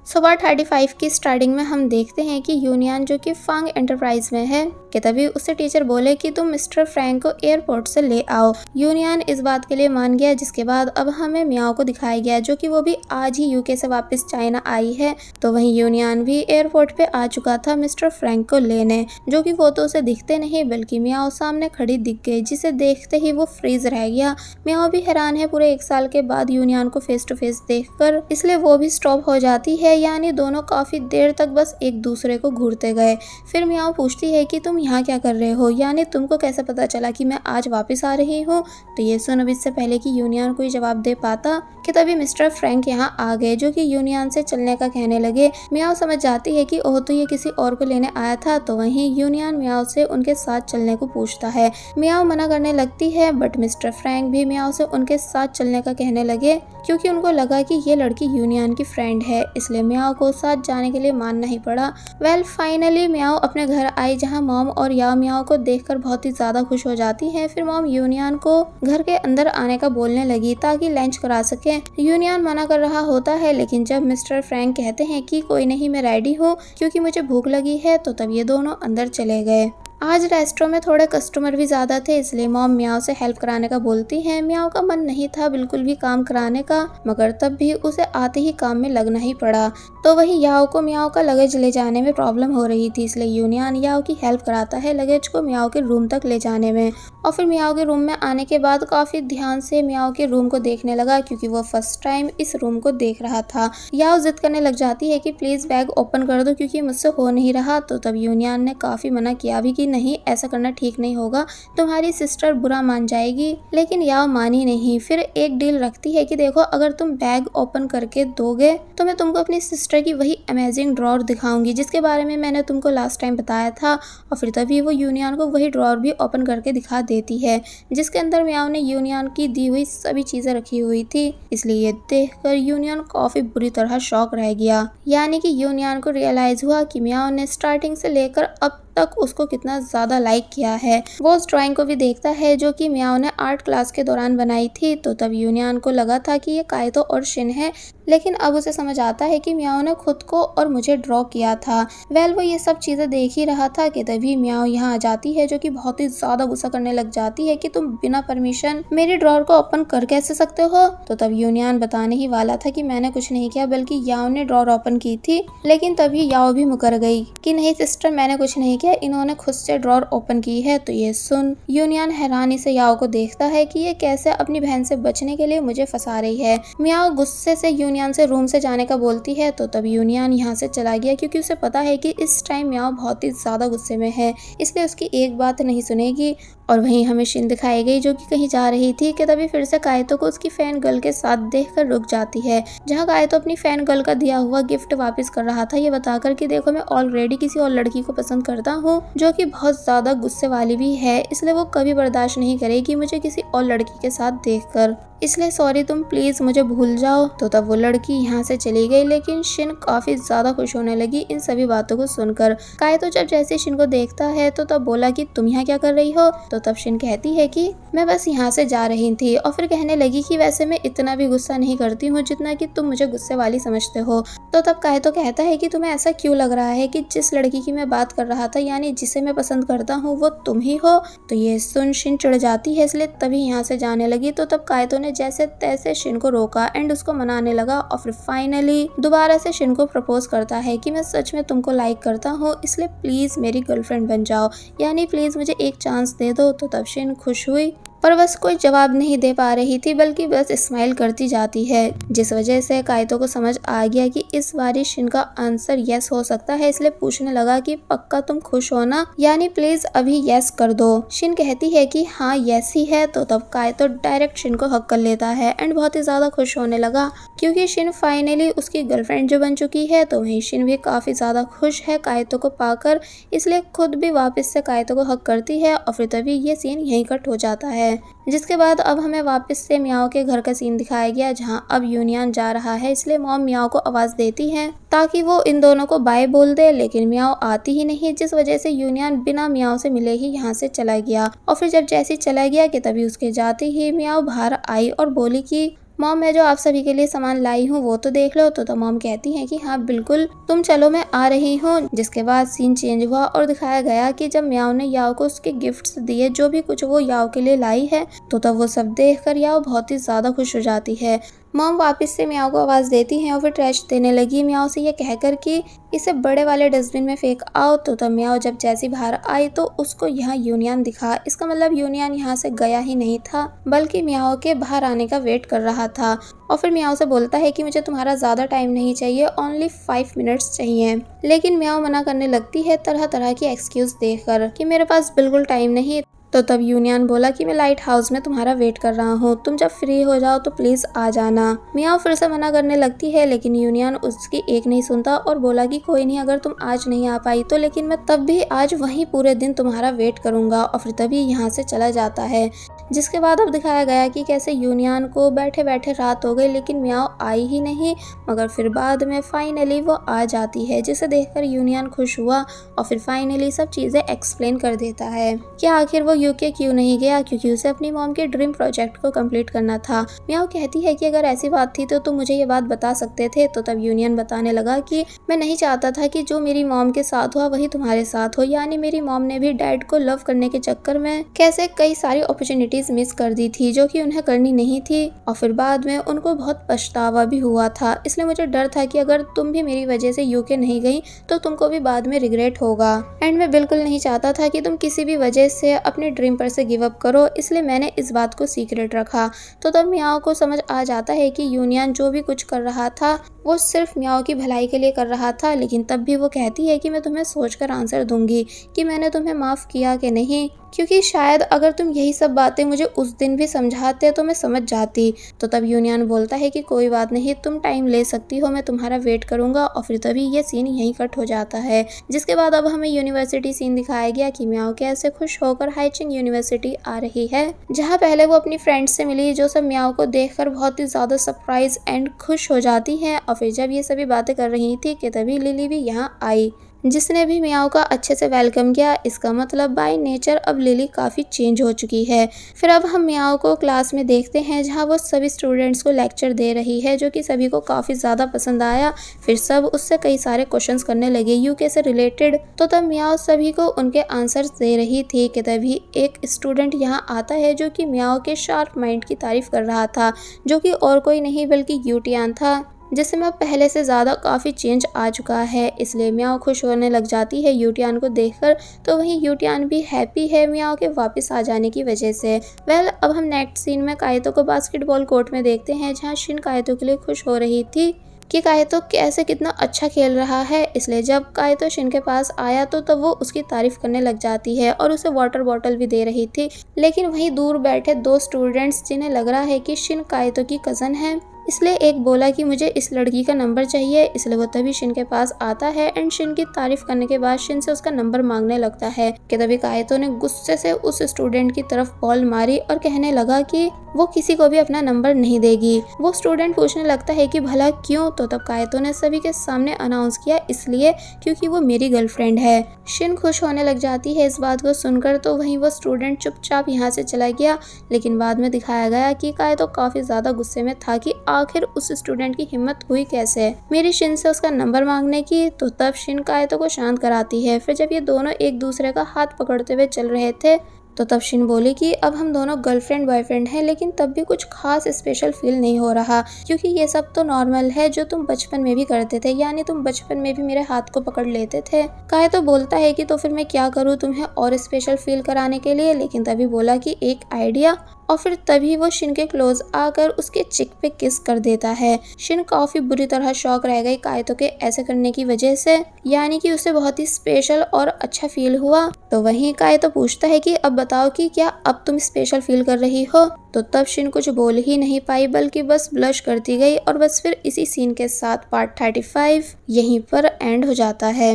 सुबह 35 की स्टार्टिंग में हम देखते हैं कि यूनियन जो कि फांग एंटरप्राइज में है कि तभी उससे टीचर बोले कि तुम मिस्टर फ्रैंक को एयरपोर्ट से ले आओ। यूनियन इस बात के लिए मान गया, जिसके बाद अब हमें मियाओ को दिखाया गया जो कि वो भी आज ही यूके से वापस चाइना आई है। तो वहीं यूनियन भी एयरपोर्ट पे आ चुका था मिस्टर फ्रैंक को लेने, जो कि वो तो उसे दिखते नहीं बल्कि मियाओ सामने खड़ी दिख गई, जिसे देखते ही वो फ्रीज रह गया। मियाओ भी हैरान है पूरे 1 साल के बाद यूनियन को फेस टू फेस देखकर, इसलिए वो भी स्टॉप हो जाती है। यानी दोनों काफी देर तक बस एक दूसरे को घूरते गए। फिर मियाओ पूछती है कि तुम यहाँ क्या कर रहे हो, यानी तुमको कैसे पता चला कि मैं आज वापस आ रही हूँ। तो ये सुन अब इससे पहले कि यूनियन कोई जवाब दे पाता कि तभी मिस्टर फ्रैंक यहाँ आ गए, जो कि यूनियन से चलने का कहने लगे। मियाओ समझ जाती है कि ओह तो ये किसी और को लेने आया था। तो वहीं यूनियन मियाओ से उनके साथ चलने को पूछता है। मियाओ मना करने लगती है, बट मिस्टर फ्रैंक भी मियाओ से उनके साथ चलने का कहने लगे, क्योंकि उनको लगा कि ये लड़की यूनियन की फ्रेंड है, इसलिए मियाओ को साथ जाने के लिए मानना ही पड़ा। वेल फाइनली मियाओ अपने घर आई, जहां मॉम और याओ मियाओ को देखकर बहुत ही ज्यादा खुश हो जाती हैं। फिर मॉम यूनियन को घर के अंदर आने का बोलने लगी ताकि लंच करा सके। यूनियन मना कर रहा होता है, लेकिन जब मिस्टर फ्रैंक कहते हैं कि कोई नहीं मैं रेडी हूँ क्योंकि मुझे भूख लगी है, तो तब ये दोनों अंदर चले गए। आज रेस्टोरेंट में थोड़े कस्टमर भी ज़्यादा थे, इसलिए मॉम मियाओ से हेल्प कराने का बोलती हैं। मियाओ का मन नहीं था बिल्कुल भी काम कराने का, मगर तब भी उसे आते ही काम में लगना ही पड़ा। तो वही याओ को मियाओ का लगेज ले जाने में प्रॉब्लम हो रही थी, इसलिए यूनियन याओ की हेल्प कराता है लगेज को मियाओ के रूम तक ले जाने में। और फिर मियाओ के रूम में आने के बाद काफ़ी ध्यान से मियाओ के रूम को देखने लगा, क्योंकि वो फर्स्ट टाइम इस रूम को देख रहा था। याओ जिद करने लग जाती है कि प्लीज़ बैग ओपन कर दो क्योंकि मुझसे हो नहीं रहा। तो तब यूनियन ने काफ़ी मना किया भी कि नहीं ऐसा करना ठीक नहीं होगा, तुम्हारी सिस्टर बुरा मान जाएगी, लेकिन याओ मानी नहीं। फिर एक डील रखती है कि देखो अगर तुम बैग ओपन करके दोगे तो मैं तुमको अपनी सिस्टर की वही अमेजिंग ड्रॉर दिखाऊंगी जिसके बारे में मैंने तुमको लास्ट टाइम बताया था। और फिर तभी वो यूनियन को वही ड्रॉर भी ओपन करके दिखा देती है, जिसके अंदर मियाओ ने यूनियन की दी हुई सभी चीजें रखी हुई थी। इसलिए ये देखकर यूनियन काफी बुरी तरह शॉक रह गया। यानी कि यूनियन को रियलाइज हुआ कि मियाओ ने स्टार्टिंग से लेकर अब तक उसको कितना ज़्यादा लाइक किया है। वो उस ड्राइंग को भी देखता है जो कि मियाओ ने आर्ट क्लास के दौरान बनाई थी। तो तब यूनियन को लगा था कि ये काइतो और शिन है, लेकिन अब उसे समझ आता है कि मियाओ ने खुद को और मुझे ड्रॉ किया था। वेल वो ये सब चीज़ें देख ही रहा था कि तभी मियाओ यहाँ आ जाती है, जो कि बहुत ही ज़्यादा गुस्सा करने लग जाती है कि तुम बिना परमिशन मेरी ड्रॉर को ओपन कर कैसे सकते हो। तो तब यूनियन बताने ही वाला था कि मैंने कुछ नहीं किया बल्कि याओ ने ड्रॉर ओपन की थी, लेकिन तभी याओ भी मुकर गई कि नहीं सिस्टर मैंने कुछ नहीं किया, इन्होंने खुद से ड्रॉर ओपन की है। तो ये सुन यूनियन हैरानी से याओ को देखता है कि ये कैसे अपनी बहन से बचने के लिए मुझे फंसा रही है। मियाओ गुस्से से यूनियन से रूम से जाने का बोलती है। तो तब यूनियन यहाँ से चला गया, क्योंकि उसे पता है कि इस टाइम मियाओ बहुत ही ज्यादा गुस्से में है, इसलिए उसकी एक बात नहीं सुनेगी। और वहीं हमें शिन दिखाई गई जो कि कहीं जा रही थी कि तभी फिर से काइतो को उसकी फैन गर्ल के साथ देखकर रुक जाती है, जहां काइतो अपनी फैन गर्ल का दिया हुआ गिफ्ट वापस कर रहा था, ये बताकर कि देखो मैं ऑलरेडी किसी और लड़की को पसंद करता हूँ, जो कि बहुत ज्यादा गुस्से वाली भी है, इसलिए वो कभी बर्दाश्त नहीं करेगी मुझे किसी और लड़की के साथ देखकर, इसलिए सॉरी तुम प्लीज मुझे भूल जाओ। तो तब वो लड़की यहाँ से चली गई, लेकिन शिन काफी ज्यादा खुश होने लगी इन सभी बातों को सुनकर। काइतो जब जैसे शिन को देखता है तो तब बोला कि तुम यहाँ क्या कर रही हो। तो तब शिन कहती है कि मैं बस यहाँ से जा रही थी, और फिर कहने लगी कि वैसे मैं इतना भी गुस्सा नहीं करती हूँ जितना कि तुम मुझे गुस्से वाली समझते हो। तो तब काइतो कहता है कि तुम्हें ऐसा क्यों लग रहा है कि जिस लड़की की मैं बात कर रहा था यानी जिसे मैं पसंद करता हूँ वो तुम ही हो। तो ये सुन शिन चिढ़ जाती है, इसलिए तभी यहाँ से जाने लगी। तो तब काइतो ने जैसे तैसे शिन को रोका एंड उसको मनाने लगा, और फिर फाइनली दोबारा से शिन को प्रपोज करता है कि मैं सच में तुमको लाइक करता हूँ, इसलिए प्लीज मेरी गर्लफ्रेंड बन जाओ, यानी प्लीज मुझे एक चांस दे दो। तो तब शिन खुश हुई, पर बस कोई जवाब नहीं दे पा रही थी बल्कि बस स्माइल करती जाती है, जिस वजह से काइतो को समझ आ गया कि इस बार शिन का आंसर यस हो सकता है, इसलिए पूछने लगा कि पक्का तुम खुश हो ना, यानी प्लीज अभी यस कर दो। शिन कहती है कि हाँ यस ही है। तो तब काइतो डायरेक्ट शिन को हक कर लेता है एंड बहुत ही ज्यादा खुश होने लगा, क्योंकि शिन फाइनली उसकी गर्लफ्रेंड जो बन चुकी है। तो वहीं शिन भी काफी ज्यादा खुश है काइतो को पाकर, इसलिए खुद भी वापस से काइतो को हक करती है, और फिर तभी ये सीन यहीं कट हो जाता है। जिसके बाद अब हमें वापस से मियाओ के घर का सीन दिखाया गया, जहां अब यूनियन जा रहा है, इसलिए मॉम मियाओ को आवाज देती है ताकि वो इन दोनों को बाय बोल दे, लेकिन मियाओ आती ही नहीं, जिस वजह से यूनियन बिना मियाओ से मिले ही यहाँ से चला गया। और फिर जब जैसे चला गया कि तभी उसके जाते ही मियाओ बाहर आई और बोली कि मॉम मैं जो आप सभी के लिए सामान लाई हूँ वो तो देख लो। तो मॉम कहती है कि हाँ बिल्कुल तुम चलो मैं आ रही हूँ। जिसके बाद सीन चेंज हुआ और दिखाया गया कि जब म्याओ ने याओ को उसके गिफ्ट्स दिए जो भी कुछ वो याओ के लिए लाई है, तो तब वो सब देखकर याओ बहुत ही ज्यादा खुश हो जाती है। मॉम वापस से म्याओ को आवाज़ देती हैं और फिर ट्रैश देने लगी म्याओ से ये कहकर कि इसे बड़े वाले डस्टबिन में फेंक आओ। तो तब म्याओ जब जैसी बाहर आई तो उसको यहाँ यूनियन दिखा। इसका मतलब यूनियन यहाँ से गया ही नहीं था बल्कि म्याओ के बाहर आने का वेट कर रहा था। और फिर म्याओ से बोलता है कि मुझे तुम्हारा ज़्यादा टाइम नहीं चाहिए, ओनली 5 मिनट्स चाहिए। लेकिन म्याओ मना करने लगती है तरह तरह की एक्सक्यूज देकर कि मेरे पास बिल्कुल टाइम नहीं। तो तब यूनियन बोला कि मैं लाइट हाउस में तुम्हारा वेट कर रहा हूँ, तुम जब फ्री हो जाओ तो प्लीज आ जाना। म्याओ फिर से मना करने लगती है लेकिन यूनियन उसकी एक नहीं सुनता और बोला कि कोई नहीं, अगर तुम आज नहीं आ पाई तो लेकिन मैं तब भी आज वहीं पूरे दिन तुम्हारा वेट करूंगा। और फिर तभी यहाँ से चला जाता है। जिसके बाद अब दिखाया गया कि कैसे यूनियन को बैठे बैठे रात हो गई लेकिन म्याओ आई ही नहीं, मगर फिर बाद में फाइनली वो आ जाती है, जिसे देखकर यूनियन खुश हुआ और फिर फाइनली सब चीजें एक्सप्लेन कर देता है कि आखिर वो यूके क्यों नहीं गया, क्योंकि उसे अपनी मॉम के ड्रीम प्रोजेक्ट को कंप्लीट करना था। म्याओ कहती है कि अगर ऐसी बात थी तो तुम मुझे ये बात बता सकते थे। तो तब यूनियन बताने लगा कि मैं नहीं चाहता था कि जो मेरी मॉम के साथ हुआ वही तुम्हारे साथ हो, यानी मेरी मॉम ने भी डैड को लव करने के चक्कर में कैसे कई सारी अपॉर्चुनिटीज मिस कर दी थी जो कि उन्हें करनी नहीं थी और फिर बाद में उनको बहुत पछतावा भी हुआ था। इसलिए मुझे डर था कि अगर तुम भी मेरी वजह से यूके नहीं गई तो तुमको भी बाद में रिग्रेट होगा, एंड मैं बिल्कुल नहीं चाहता था कि तुम किसी भी वजह से अपने ड्रीम पर से गिव अप करो, इसलिए मैंने इस बात को सीक्रेट रखा। तो तब म्याओ को समझ आ जाता है कि यूनियन जो भी कुछ कर रहा था वो सिर्फ म्याओ की भलाई के लिए कर रहा था, लेकिन तब भी वो कहती है कि मैं तुम्हें सोचकर आंसर दूंगी कि मैंने तुम्हें माफ किया कि नहीं, क्योंकि शायद अगर तुम यही सब बातें मुझे उस दिन भी समझाते तो मैं समझ जाती। तो तब यूनियन बोलता है कि कोई बात नहीं, तुम टाइम ले सकती हो, मैं तुम्हारा वेट करूंगा। और फिर तभी ये सीन यहीं कट हो जाता है। जिसके बाद अब हमें यूनिवर्सिटी सीन दिखाया गया कि म्याओ कैसे खुश होकर हाइचिंग यूनिवर्सिटी आ रही है, जहाँ पहले वो अपनी फ्रेंड्स से मिली जो सब म्याओ को देखकर बहुत ही ज्यादा सरप्राइज एंड खुश हो जाती है। और फिर जब ये सभी बातें कर रही थी कि तभी लिली भी यहाँ आई, जिसने भी म्याओ का अच्छे से वेलकम किया। इसका मतलब बाय नेचर अब लिली काफ़ी चेंज हो चुकी है। फिर अब हम म्याओ को क्लास में देखते हैं जहां वो सभी स्टूडेंट्स को लेक्चर दे रही है, जो कि सभी को काफ़ी ज़्यादा पसंद आया। फिर सब उससे कई सारे क्वेश्चंस करने लगे यूके से रिलेटेड। तो तब म्याओ सभी को उनके आंसर्स दे रही थी कि तभी एक स्टूडेंट यहाँ आता है जो कि म्याओ के शार्प माइंड की तारीफ कर रहा था, जो कि और कोई नहीं बल्कि यूटियान था, जिसमें पहले से ज़्यादा काफ़ी चेंज आ चुका है। इसलिए म्याओ खुश होने लग जाती है यूटियान को देखकर। तो वहीं यूटियान भी हैप्पी है म्याओ के वापस आ जाने की वजह से। अब हम नेक्स्ट सीन में काइतो को बास्केटबॉल कोर्ट में देखते हैं, जहां शिन काइतो के लिए खुश हो रही थी कि काइतो कैसे कितना अच्छा खेल रहा है। इसलिए जब काइतो शिन के पास आया तो तब वो उसकी तारीफ करने लग जाती है और उसे वाटर बॉटल भी दे रही थी। लेकिन वहीं दूर बैठे 2 स्टूडेंट्स जिन्हें लग रहा है कि शिन काइतो की कज़न है, इसलिए एक बोला कि मुझे इस लड़की का नंबर चाहिए। इसलिए वो तभी शिन के पास आता है एंड शिन की तारीफ करने के बाद शिन से उसका नंबर मांगने लगता है कि तभी काइतो ने गुस्से से उस स्टूडेंट की तरफ बॉल मारी और कहने लगा कि वो किसी को भी अपना नंबर नहीं देगी। वो स्टूडेंट पूछने लगता है कि भला क्यों। तो तब काइतो ने सभी के सामने अनाउंस किया, इसलिए क्योंकि वो मेरी गर्लफ्रेंड है। शिन खुश होने लग जाती है इस बात को सुनकर। तो वहीं वो स्टूडेंट चुपचाप यहाँ से चला गया। लेकिन बाद में दिखाया गया कि काइतो काफी ज्यादा गुस्से में था कि आखिर उस स्टूडेंट की हिम्मत हुई कैसे मेरी शिन से उसका नंबर मांगने की। तो तब शिन काइतो को शांत कराती है। फिर जब ये दोनों एक दूसरे का हाथ पकड़ते हुए चल रहे थे तो तब शिन बोली कि अब हम दोनों गर्लफ्रेंड बॉयफ्रेंड हैं, लेकिन तब भी कुछ खास स्पेशल फील नहीं हो रहा, क्योंकि ये सब तो नॉर्मल है जो तुम बचपन में भी करते थे, यानी तुम बचपन में भी मेरे हाथ को पकड़ लेते थे। काइतो बोलता है कि तो फिर मैं क्या करूँ तुम्हें और स्पेशल फील कराने के लिए। लेकिन तभी बोला कि एक आइडिया, और फिर तभी वो शिन के क्लोज आकर उसके चिक पे किस कर देता है। शिन काफी बुरी तरह शॉक रह गई काइतो के ऐसे करने की वजह से, यानी कि उसे बहुत ही स्पेशल और अच्छा फील हुआ। तो वहीं काइतो पूछता है कि अब बताओ कि क्या अब तुम स्पेशल फील कर रही हो। तो तब शिन कुछ बोल ही नहीं पाई, बल्कि बस ब्लश करती गई। और बस फिर इसी सीन के साथ पार्ट 35 यहीं पर एंड हो जाता है।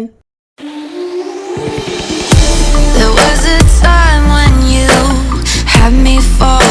There was a time when you had me fall